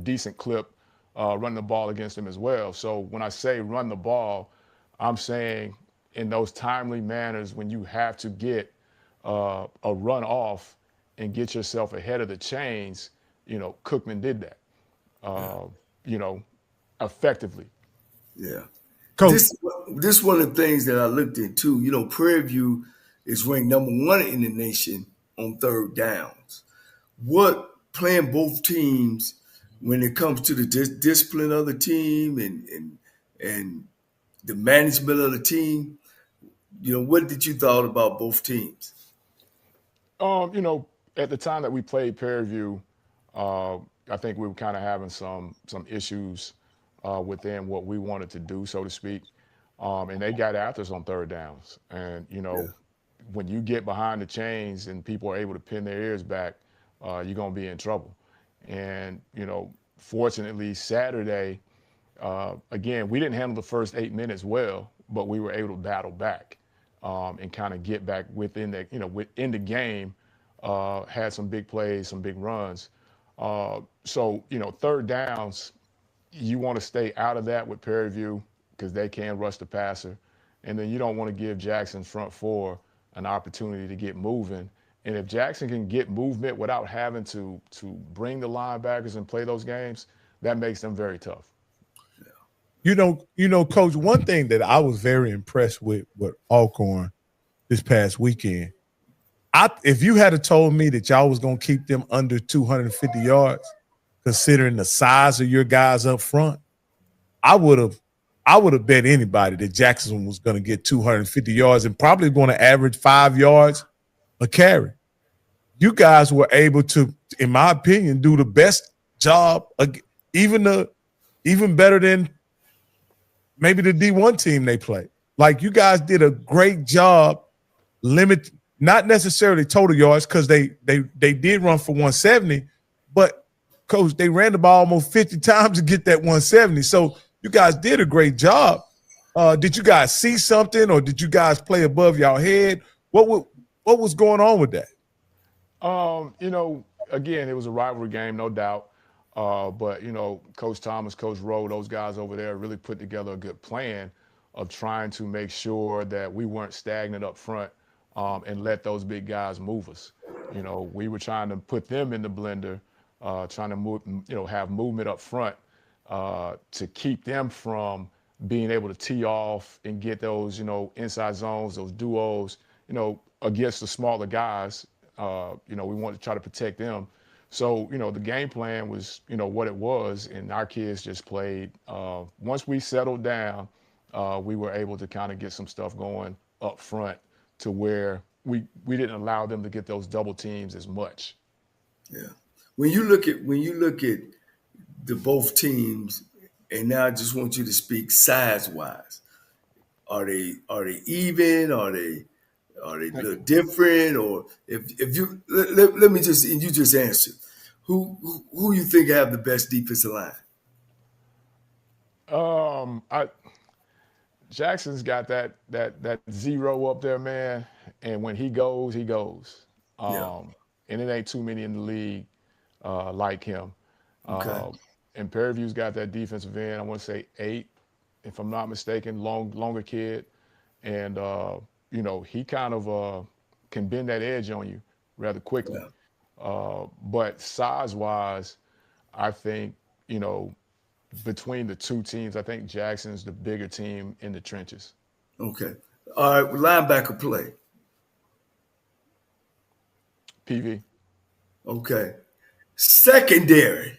decent clip running the ball against them as well. So when I say run the ball, I'm saying in those timely manners when you have to get a run off and get yourself ahead of the chains, Cookman did that, effectively. Yeah. Coach. This one of the things that I looked into. Prairie View is ranked number 1 in the nation on third downs. What playing both teams when it comes to the discipline of the team and the management of the team, what did you thought about both teams? At the time that we played Prairie View, I think we were kind of having some issues within what we wanted to do, so to speak. And they got after us on third downs. And, when you get behind the chains and people are able to pin their ears back, you're going to be in trouble. And, fortunately, Saturday, again, we didn't handle the first 8 minutes well, but we were able to battle back. and kind of get back within within the game. Had some big plays, some big runs. So third downs, you want to stay out of that with Prairie View because they can rush the passer, and then you don't want to give Jackson's front four an opportunity to get moving. And if Jackson can get movement without having to bring the linebackers and play those games, that makes them very tough. Coach, one thing that I was very impressed with Alcorn this past weekend, if you had told me that y'all was going to keep them under 250 yards, considering the size of your guys up front, I would have bet anybody that Jackson was going to get 250 yards and probably going to average 5 yards a carry. You guys were able to, in my opinion, do the best job, even better than maybe the D1 team they played. Like, you guys did a great job not necessarily total yards, because they did run for 170, but Coach, they ran the ball almost 50 times to get that 170. So you guys did a great job. Did you guys see something, or did you guys play above y'all head? What was going on with that? Again, it was a rivalry game, no doubt. But Coach Thomas, Coach Rowe, those guys over there really put together a good plan of trying to make sure that we weren't stagnant up front and let those big guys move us. We were trying to put them in the blender, trying to move, have movement up front to keep them from being able to tee off and get those, inside zones, those duos, against the smaller guys. We wanted to try to protect them. So, the game plan was, what it was, and our kids just played. Once we settled down, we were able to kind of get some stuff going up front to where we didn't allow them to get those double teams as much. Yeah. When you look at the both teams, and now I just want you to speak size-wise, are they even? Are they a little different? Or if you let me just, and you just answer, who you think have the best defensive line? Jackson's got that zero up there, man. And when he goes, he goes. And it ain't too many in the league like him. Okay. And Prairie View's got that defensive end, I want to say 8, if I'm not mistaken, longer kid. And, he kind of can bend that edge on you rather quickly. Yeah. But size-wise, I think, between the two teams, I think Jackson's the bigger team in the trenches. Okay. All right, linebacker play. PV. Okay. Secondary.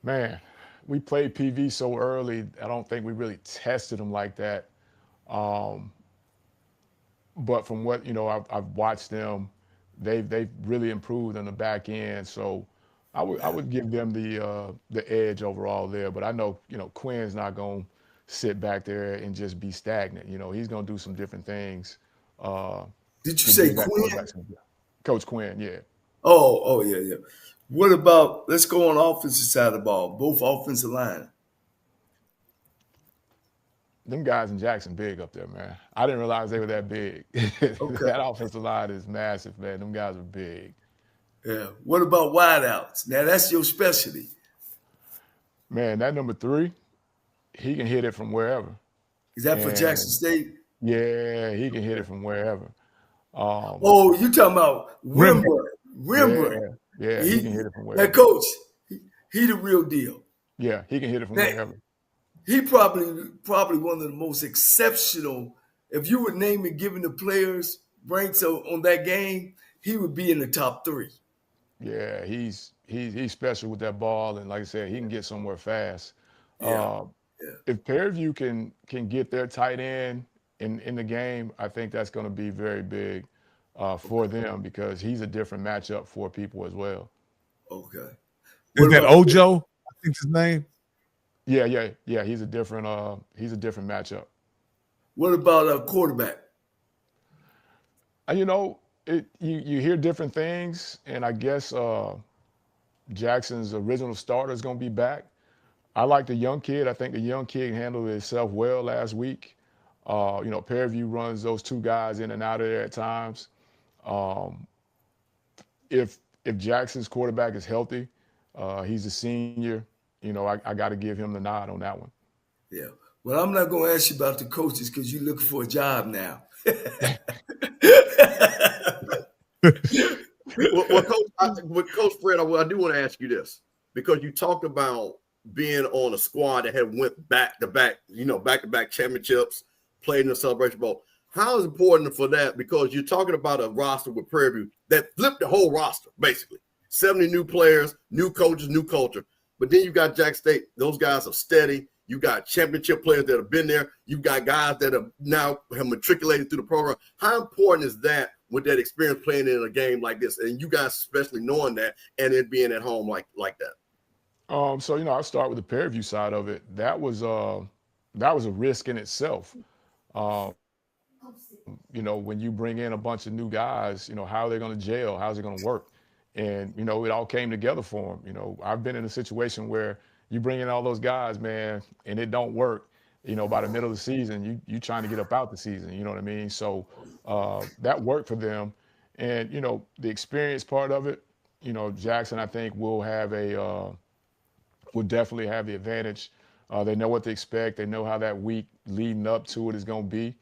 Man, we played PV so early, I don't think we really tested them like that. But from what, I've watched them, they've really improved on the back end. So I would give them the edge overall there. But I know, Quinn's not going to sit back there and just be stagnant. He's going to do some different things. Did you say Quinn? Coach Quinn, yeah. Oh, yeah. What about, let's go on offensive side of the ball, both offensive line. Them guys in Jackson big up there, man. I didn't realize they were that big. Okay. That offensive line is massive, man. Them guys are big. Yeah. What about wideouts? Now, that's your specialty. Man, that number 3, he can hit it from wherever. Is that for Jackson State? Yeah, he can hit it from wherever. You talking about Rembrandt. Yeah, he can hit it from wherever. Now, Coach, he the real deal. Yeah, he can hit it from wherever. He probably one of the most exceptional. If you were naming, giving the players ranks on that game, he would be in the top 3. Yeah, he's special with that ball, and like I said, he can get somewhere fast. If Prairie View can get their tight end in the game, I think that's going to be very big for them, because he's a different matchup for people as well. Okay. Is that Ojo? I think his name. Yeah. He's a different matchup. What about a quarterback? You hear different things, and I guess Jackson's original starter is going to be back. I like the young kid. I think the young kid handled himself well last week. Fairview runs those two guys in and out of there at times. If Jackson's quarterback is healthy, he's a senior. I got to give him the nod on that one. Yeah. Well, I'm not going to ask you about the coaches because you're looking for a job now. Coach Fred, I do want to ask you this, because you talked about being on a squad that had went back-to-back championships, played in the Celebration Bowl. How is it important for that? Because you're talking about a roster with Prairie View that flipped the whole roster, basically. 70 new players, new coaches, new culture. But then you got Jack State. Those guys are steady. You got championship players that have been there. You got guys that have now matriculated through the program. How important is that with that experience playing in a game like this? And you guys especially knowing that and it being at home like that. I'll start with the Prairie View side of it. That was a risk in itself. When you bring in a bunch of new guys, how are they going to gel? How's it going to work? And, it all came together for them. I've been in a situation where you bring in all those guys, man, and it don't work. By the middle of the season, you trying to get up out the season. You know what I mean? So that worked for them. And, the experience part of it, Jackson, I think, will definitely have the advantage. They know what to expect. They know how that week leading up to it is going to be.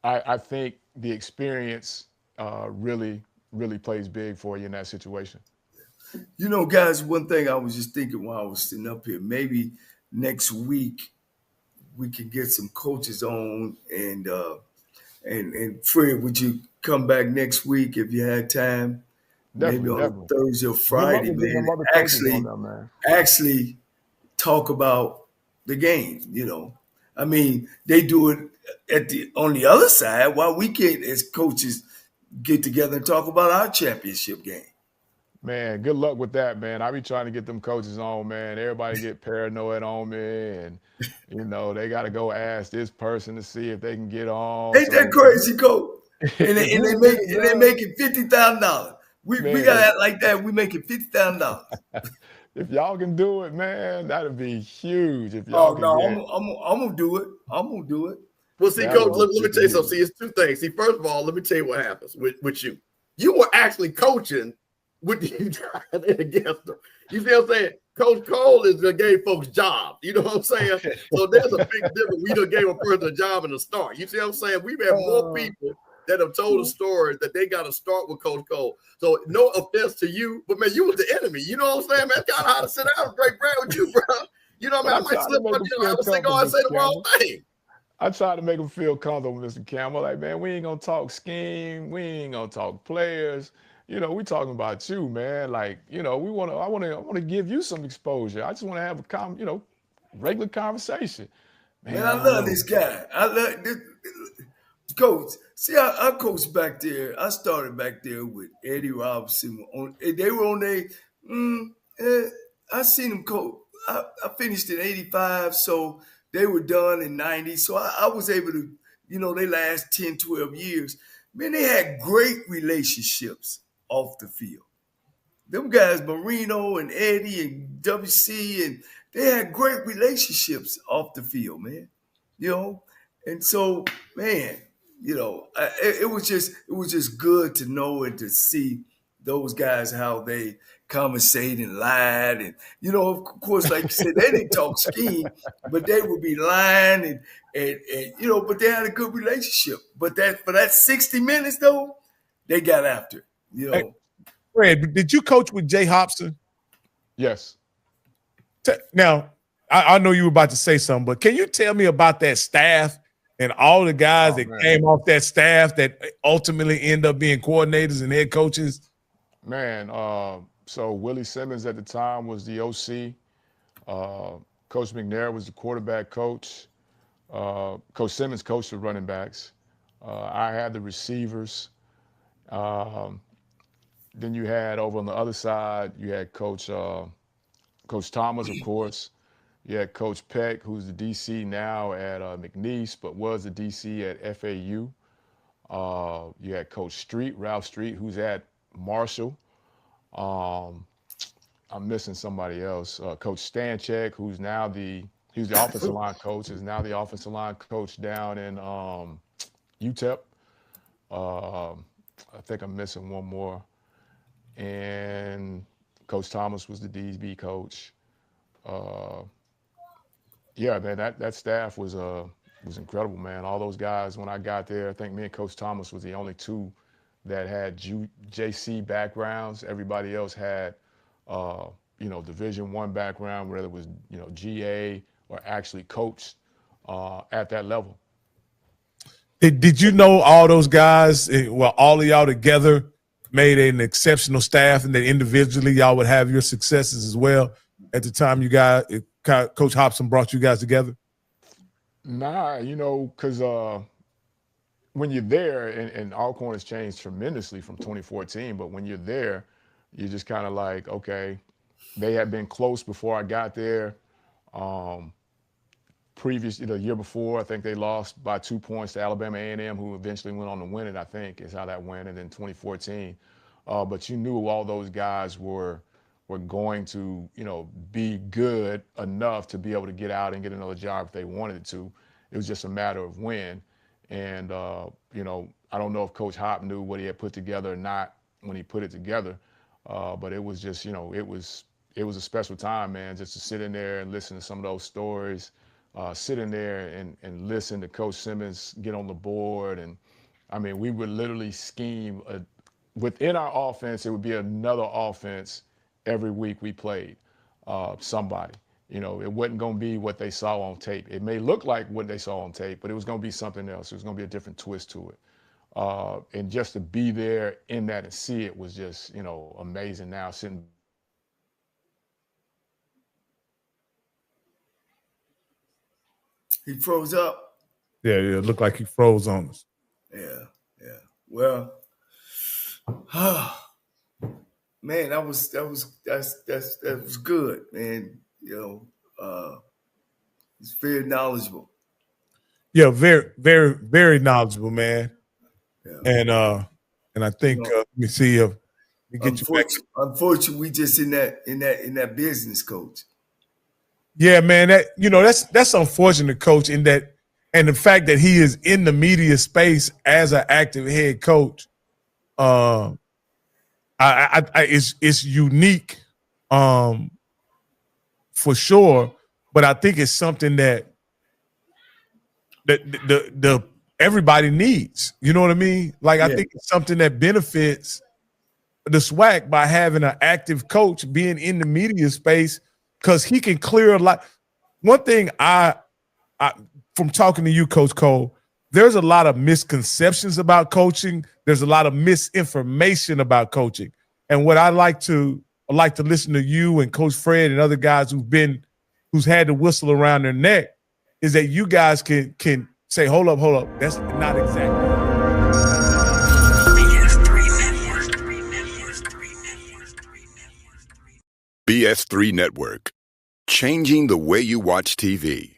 I think the experience really plays big for you in that situation. Guys, one thing I was just thinking while I was sitting up here, maybe next week we can get some coaches on, and Fred, would you come back next week if you had time? Maybe on Thursday or Friday, man. Actually talk about the game, I mean, they do it on the other side. Why we can't, as coaches, get together and talk about our championship game? Man, good luck with that, man. I be trying to get them coaches on, man. Everybody get paranoid on me, and they got to go ask this person to see if they can get on. Ain't that crazy, Coach? And they make it $50,000. We got to act like that. We make it $50,000. If y'all can do it, man, that'd be huge. If y'all I'm gonna do it. I'm gonna do it. Well, see, Coach, let me tell you something. See, it's two things. See, first of all, let me tell you what happens with you. You were actually coaching with you against them. You see what I'm saying? Coach Cole is the gave folks jobs. You know what I'm saying? So there's a big difference. We done gave a person a job in the start. You see what I'm saying? We've had more people that have told a story that they got to start with Coach Cole. So no offense to you, but man, you was the enemy. You know what I'm saying, man? It's kind of hard to sit down and break bread with you, bro. You know what I mean? I might slip up, I would say, go and say the wrong thing. I try to make them feel comfortable, Mr. Campbell. Like, man, we ain't gonna talk scheme. We ain't gonna talk players. We talking about you, man. Like, I want to give you some exposure. I just want to have a regular conversation. Man, I love this guy. I love this coach. See, I coached back there. I started back there with Eddie Robinson. They were on I seen them coach. I finished in 85, so they were done in 90. So I was able to, they last 10, 12 years. Man, they had great relationships off the field. Them guys, Marino and Eddie and WC, and they had great relationships off the field, man. And so, man, it was just good to know and to see those guys, how they conversate and lied. And, of course, like you said, they didn't talk scheme, but they would be lying and but they had a good relationship. But for that 60 minutes, though, they got after it, Hey, Fred, did you coach with Jay Hobson? Yes. Now, I know you were about to say something, but can you tell me about that staff and all the guys came off that staff that ultimately end up being coordinators and head coaches? Man, so Willie Simmons at the time was the OC. Coach McNair was the quarterback coach. Coach Simmons coached the running backs. I had the receivers. Then you had over on the other side, you had Coach Thomas, of course. You had Coach Peck, who's the DC now at McNeese, but was the DC at FAU. You had Coach Street, Ralph Street, who's at Marshall. I'm missing somebody else. Coach Stanchek, who's now He was the offensive line coach. Is now the offensive line coach down in UTEP. I think I'm missing one more. And Coach Thomas was the DB coach. Yeah, man, that staff was incredible, man. All those guys, when I got there, I think me and Coach Thomas was the only two that had JC backgrounds. Everybody else had, Division I background, whether it was, GA or actually coached at that level. Did you know all those guys, well, all of y'all together made an exceptional staff, and that individually y'all would have your successes as well at the time you guys, Coach Hobson brought you guys together? Nah, because when you're there, and Alcorn changed tremendously from 2014, but when you're there, you're just kind of like, okay, they had been close before I got there. The year before, I think they lost by 2 points to Alabama A&M, who eventually went on to win it, I think, is how that went, and in 2014. But you knew all those guys were going to, be good enough to be able to get out and get another job if they wanted to. It was just a matter of when. And, I don't know if Coach Hop knew what he had put together or not when he put it together. But it was just, it was a special time, man, just to sit in there and listen to some of those stories, sit in there and listen to Coach Simmons get on the board. And, I mean, we would literally scheme within our offense. It would be another offense every week we played somebody. It wasn't going to be what they saw on tape. It may look like what they saw on tape, but it was going to be something else. It was going to be a different twist to it. And just to be there in that and see it was just, amazing now sitting. He froze up. Yeah, it looked like he froze on us. Yeah. Well, man, that was good, man. He's very knowledgeable. Yeah, very, very, very knowledgeable, man. Yeah. And I think let me see if we get you back. Unfortunately, we just in that business, Coach. Yeah, man. That's unfortunate, Coach, in that, and the fact that he is in the media space as an active head coach. It's unique, for sure. But I think it's something that the everybody needs. You know what I mean? Like, I think it's something that benefits the SWAC by having an active coach being in the media space, because he can clear a lot. One thing I from talking to you, Coach Cole, there's a lot of misconceptions about coaching. There's a lot of misinformation about coaching. And what I like to listen to you and Coach Fred and other guys who's had the whistle around their neck, is that you guys can say, hold up, that's not exactly. BS3 Network, changing the way you watch TV.